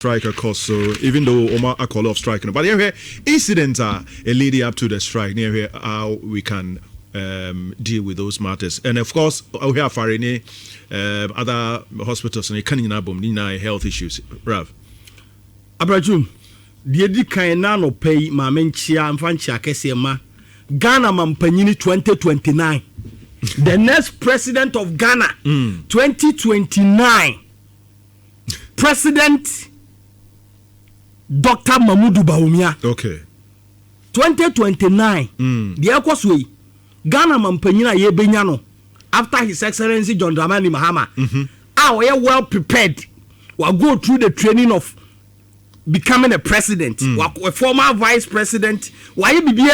striker cost, so even though Omar a call off striking, but here incidents are leading up to the strike. Near here how we can deal with those matters, and of course we have other hospitals and can health issues. Rav Abrajum, the Edika no pay ma menchia mfanchia kesema Ghana mampanyini 2029. The next president of Ghana 2029. President Dr. Mamudu Bawumia. Okay. 2029. The Equasway. Ghana Mampanyina Yebenyano. After His Excellency John Dramani Mahama. We are well prepared. We'll go through the training of becoming a president. A former vice president. Why you be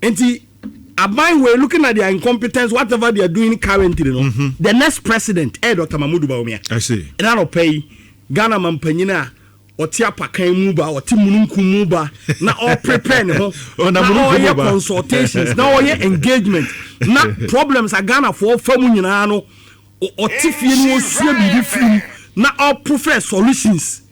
we're looking at their incompetence, whatever they are doing currently. The next president, Dr. Mamudu Bawumia. I see. And I'll pay Ghana Mampanyina. Otia pakan muba oti mununku muba na all prepare no na all consultations na all engagement na problems are Ghana for famu nyina no oti fie no osia bibi free na all prefer solutions.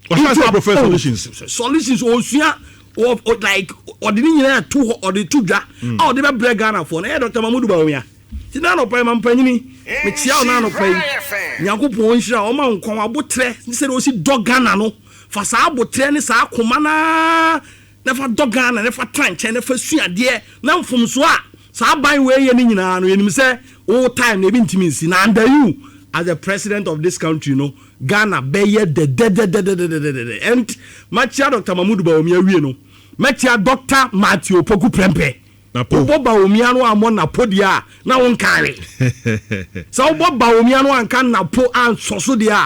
What are prefer solutions? Solutions osia or like or the nyina two or the two dwa all the be Ghana for na Dr. Mamudu Bawumia ti na no pay mampanyini me tia na no pay Nyankopon nhira o ma nkon abotre ni se o si dogana no fa sa abotre ni sa akoma na fa dogana na fa tranche na fa suade na mfomso a sa ban we ye ni nyina no yenim se o time na bi ntimi nsi na under you as the president of this country, you know, Ghana be ye de and machia Dr. Mamudu Bawumia wie no machia Dr. Matthew Poku Prempe Boba Omiano amon na podia na won kare. So Boba Omiano an kan na po an soso dia.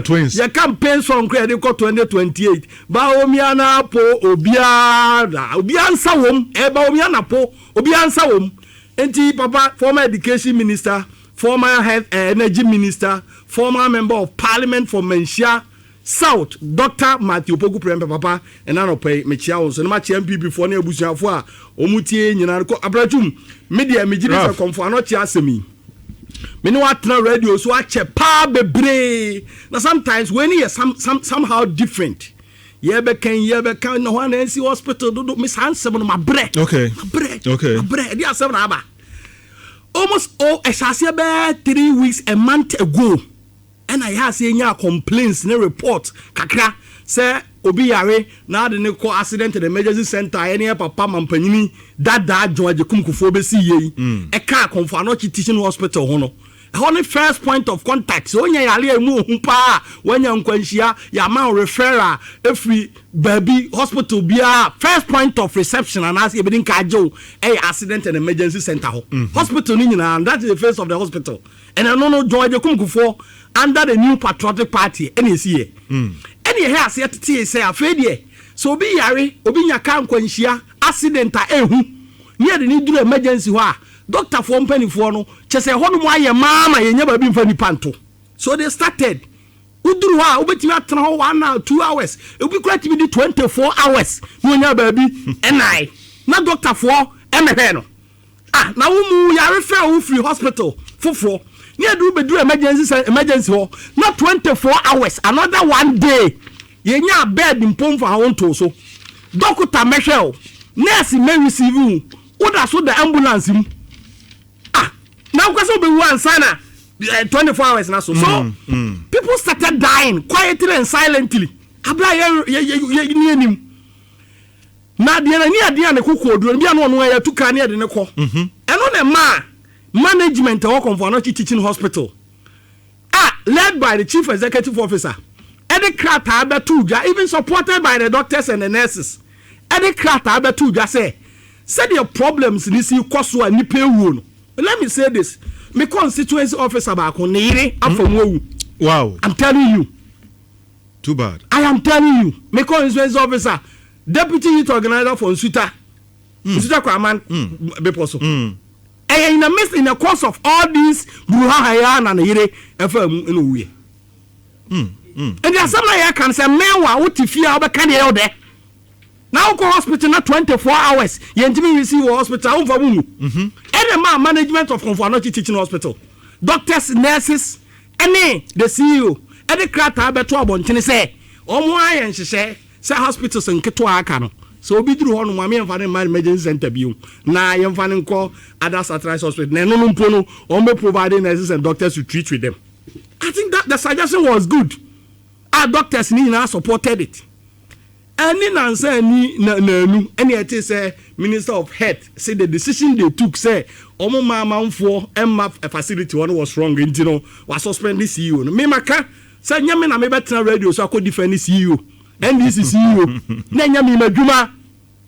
Twins. Your campaign song credit ko 2028. Ba Omiana po obiansa wom. Ba Omiana po obiansa wom. Enti papa former education minister, former health energy minister, former member of parliament for Nhyira South, Dr. Matthew Poku Prempe papa and I pay mechia on so na MPP for na abusuafo a omutie nyina ko abrachum media mejiri se konfo ano chia asemi me no atna radio so ache pa bebre na sometimes when you somehow different ye be kan no one NC hospital do miss handsome no mabre okay mabre dia asem na aba almost esase be 3 weeks a month ago. And I have seen your complaints in a report. Kakra say obi yare na de ne ko accident in the emergency center any papa mampanyini that George kumkufo be see ye. E ka konfo anochi teaching hospital hono. Only first point of contact. So nya yale mu humpa wanya nkwanhia ya ma referral every baby hospital bia first point of reception and as ebedin ka jo accident in the emergency center ho. Hospital ni nyina that is the face of the hospital. And I no George kumkufo under the new patriotic party any see any here say tete say afedie so obi yare obi nyaka nkwanhia accident a ehu near the need emergency ho a doctor for company for no chese ho no aye mama ye nya ba bi mfa ni panto so they started uduru ha obetimi atena ho 1 hour 2 hours obi kura ti bi 24 hours no nya ba bi enai na doctor for emehwe no na wo mu yare fa wo free hospital foforo near do be do emergency ho not 24 hours another 1 day ye nya bed impom for how to so doctor mehwe nurse may receive you oda so the ambulance him now question be one sana 24 hours na so people started dying quietly and silently abla ye nim na de na ne kokodo bia no no ya tuka ne de ne ko eno ne ma management of Conformity Teaching Hospital led by the chief executive officer Eddie Krata Abetuja, even supported by the doctors and the nurses. Eddie Krata Abetuja said your problems in this cost and nipe wound. Let me say this. My constituency officer back on Nhyira. Wow. I'm telling you. Too bad. I am telling you. My constituency officer, deputy youth organizer for Nsuta. Nsuta Kwaman Beposo. In the course of all these Bruhaya and Nhyira FM in a way. And there's something I can say, Mewa, what if you have a candy there? Now go hospital not 24 hours. You intimate receive hospital for and the management of Conformity Teaching Hospital. Doctors, nurses, any the CEO, ɛde krataa bɛto abɔntene sɛ ɔmo ayɛ nhyehyɛ sɛ hospitals nketewa aka no so obi duru hɔ no mame yɛmfa ne ma emergency center bio na yɛmfa ne nkɔ other satellite hospital na ɛno no mpo no ɔmo providing nurses and doctors to treat with them. I think that the suggestion was good. Our doctors ni nyinaa supported it. Any nansa ni nanu any it is Minister of Health say the decision they took say omo manfo emma facility one was wrong you know was suspend the CEO no me maka say nyame na me betra radio so akọ defend the CEO NDC CEO na nyame madwuma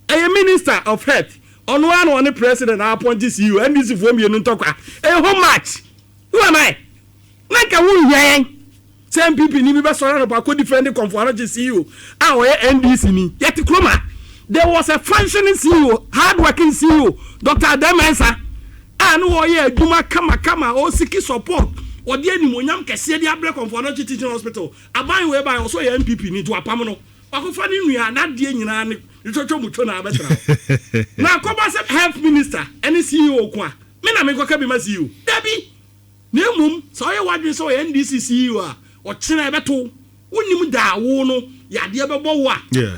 Minister of Health on one president appoint CEO NDC for me no talk how much who am I like a won yen same people ni be sorry about co defend the conference CEO NDC ni yet kroma there was a functioning CEO hardworking CEO Dr. Ademensa and who ye adwuma kama o seek support or the animonyam kese dia break conference teaching hospital aban we by also ye MPP ni to apam no akofa ni nua na de nyina ne chocho mucho na abetra na koba se health minister any CEO ko a me na me koka bi ma CEO dabi na emum so ye wadwe so NDC CEO a o kire beto wonim da wo no yade bebo wo a yeah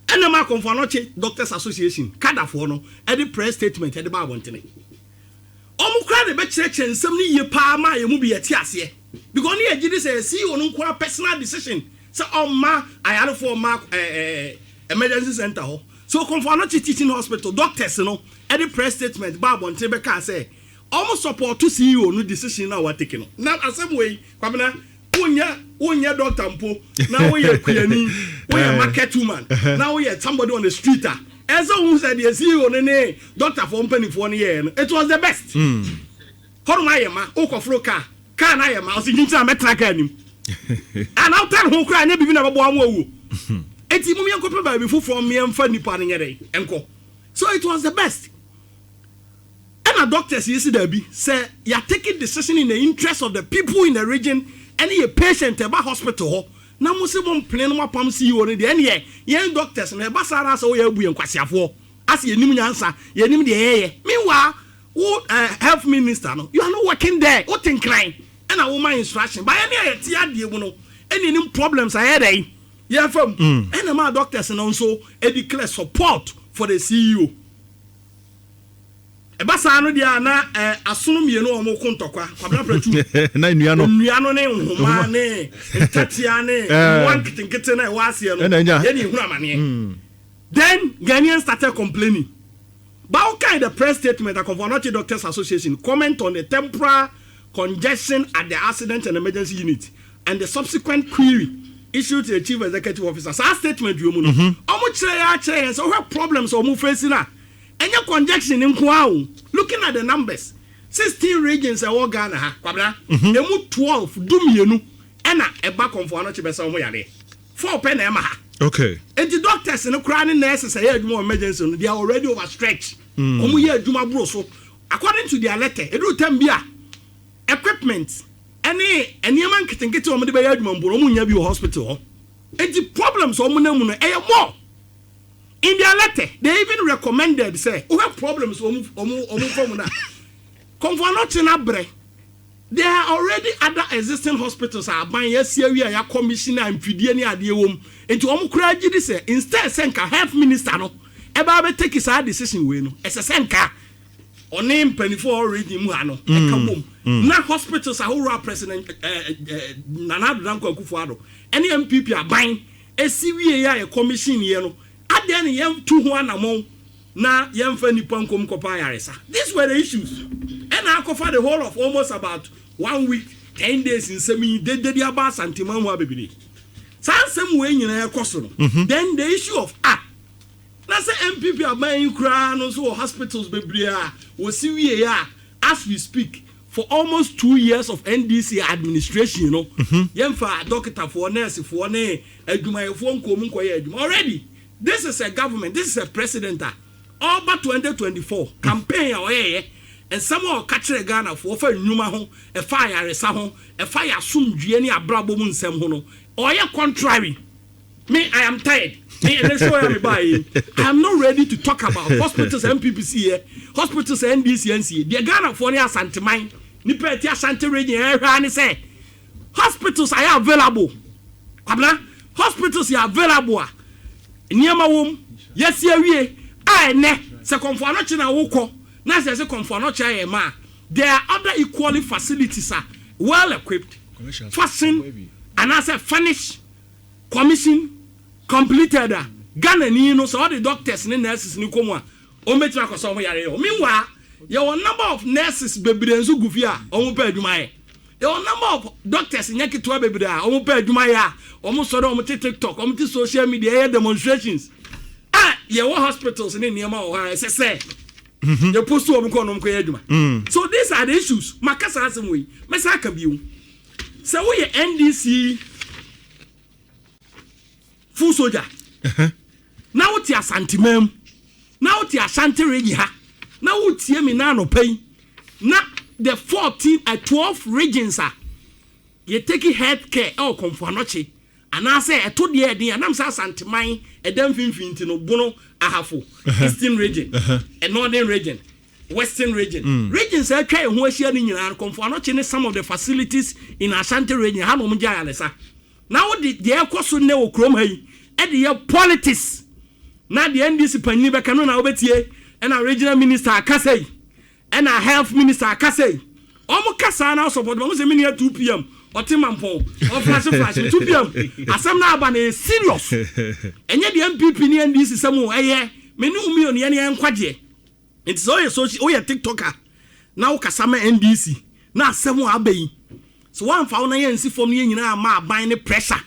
enema conference doctors association kadafo no e the press statement e the ba wontene omukra de be kire nsem ni ye pa ma ye mu bi yete ase because ni agidi say CEO no kwa personal decision so ma ayalo for ma emergency center ho so conference teaching hospital doctors no e the press statement ba wontene be ka say almost support to CEO no decision na wa take no na asem wey kwabena wonya doctor mpo na we kuani we market woman now we somebody on the street as who said the CEO ne doctor for company for year it was the best how my ma okofro car na ya ma o si ntina metra car nim and out tell who cry na bibi na babo awu eti mu me nkopɛ ba bi fufu me mfa nipa ne nyere enko so it was the best. And a doctors you see there be say you are taking decision in the interest of the people in the region. Any a patient about hospital na mo se bon plan no apam CEO no de ene ye doctors na ba sara so ye bu enkwasiafo as ye nim nyansa ye nim de ye meanwhile who health minister no you are not working there what in crime and a woman instruction by any ye tia de mu no any nim problems ahead there ye fam and ma doctors no so e declare support for the CEO ebasa no dia na asono mienu o mo kontokwa kwabra pratu na nnuano ne nhoma ne tatia ne wan kitinkete na wasie no ye ni hunu amane then Ghanaians started complaining about kind the press statement of Conference Doctors Association comment on the temporary congestion at the accident and emergency unit and the subsequent query issued to the chief executive officer so statement you mu no omo kire so what problems omo facing na enya congestion in kwao looking at the numbers 16 regions e wo Ghana ha kwabra emu 12 dumienu ena eba konfo ano chebesa omo yare 4 pen ema ha okay and the doctors in the and nurses say adwuma emergency they are already overstretched omo ye adwuma bro so according to their letter edu tambia equipment any man kitinkiti omo de be adwuma mboro omo nya bi hospital ho and the problems omo na mu no e more. In their letter, they even recommended, say, who have problems, there are already other existing hospitals are buying yes, here we are commissioner and Fidiani at the home. And to Omukuraji, say, instead, Senka, health minister, no, Eba take his decision, we know, as a Senka, or name penny for already Muano, now hospitals are who president Nana Danko Kufuado, any MPP are buying a CVA, a commission, you know. Then yem 2 among na yem feni pankom kopa yaresa. These were the issues. And I covered the whole of almost about 1 week, 10 days in semi de aba santiman wa bebili. Some way in a question. Then the issue of na say MPP are buying crowns or hospitals beblia we see we as we speak for almost 2 years of NDC administration, you know. Yem fa doctor for nurse for ne adwuma for nkom nkoye adwuma already. This is a government, this is a president. All but 2024 campaign and someone catch the Ghana for Numa a fire a fire soon Jenny Abrabo Munsem Hono. Or you're contrary. Me, I am tired. I am not ready to talk about hospitals MPPC here, hospitals NDCNC. The Ghana for near Santimine, Nipetia Santa Region, and say, hospitals are available. Kwabena, hospitals are available. Niyama wom, yes ye ne se komfo anoche na woko. Na se komfo anoche ma. There are other equally facilities are well equipped. Fasten and as a finish commission completed. Ghana ni no so all the doctors and nurses ni komo o metima ko so mo yare o meanwhile there were number of nurses bebre nso gufia o mo pa adwuma ye there were number of doctors nyakitoa bebre a o mo pa adwuma ye a o mo so do o mo TikTok o mo social media demonstrations ye wo hospitals ni niema o ha se you post o mo ko no mo ko adwuma so these are the issues makasa asem we mesa aka biu se wo ye NDC full soldier now what ya santimem now what ya Ashanti region ha now what ya me na no pay na the 12 regions are you take health care e komfo anoche ana say eto de eden anam say santiman edam finfinti no bono ahafo eastern region and northern region western region regions e twa ho ahia ni nyina komfo anoche ne some of the facilities in Ashanti region ha no mo gya yalesa now the ekoso ne okrom ha yi e de politics na the NDC panni be kanu na obetie and a regional minister akasai and a health minister akasai omo kasa na support mo say me near 2 p.m. otimampon o flash 2 p.m. asem na aba na serious enye the MPP ni NDC samu eye me ni umi oni ene enkwage it so ye social o ye TikToker na o kasa ma NDC na asem abai so one fa na ye nsi fom ni nyina ma aban ne pressure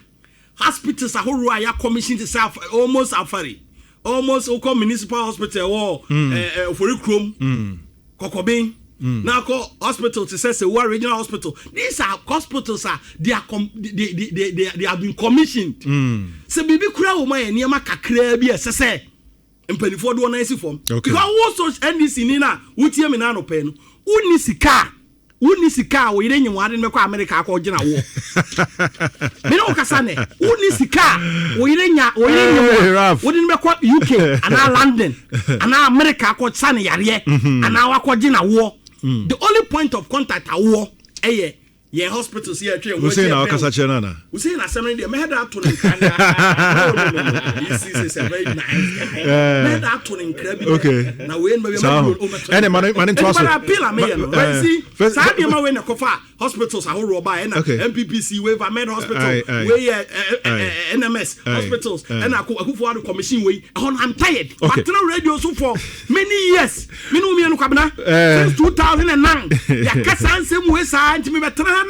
hospitals ahoro aya commission to self almost afari almost oko municipal hospital for Krom Kokobin now call hospital to say one regional hospital. These are hospitals they have been commissioned. So bibi kura wo man niam kakra bi esese empanifo do na esi form because also NDC ni na wutie me na no pe no uni sika wo yire nyewade me kwa America akọ gina wo me no kasa ne uni sika wo yire nyewa wo din me kwa UK ana London ana America akọ sane yare ana wakọ gina wo the only point of contact awo ye hospitals here twe we say na kasa che na we say na semen dey me head out to nkanda this is a very nice head out to nkra okay na we me ene man to aso me see sabi ma we na kofa hospitals ahoro ba na MPPC we made hospital we NMS hospitals and akufo ado commission we I'm tired but no radio so for many years me no me no kwabena since 2009 ya kasa ansem we sa ntimi betra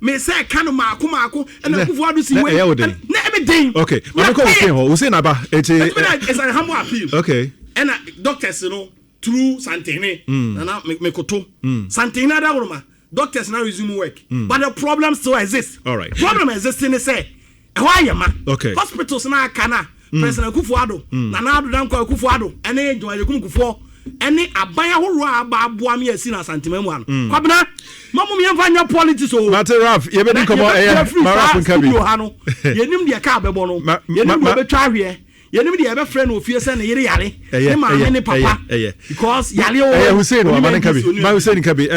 me say kanu maako and akufo ado si we na everything okay man ko say ho we say na ba it's a humble appeal okay and doctors you know through Santene na me koto Santene da worma doctors now resume work but the problem still exists. All right, problem existing is say why ma okay hospitals na kana president akufo ado na ado dan ko akufo ado ene enjoy akufo ene aban ahoro aba aboa me asi na Santene mu ano kwabena mamu me emfanya politics o Mate Raf ye be din komo Maraf nkabi yenim de ka bebo no yenim de betwa hwe yenim de ebe friend ofie se ne yire yare ne ma ne papa because yale o Hussein wa man nkabi ma Hussein nkabi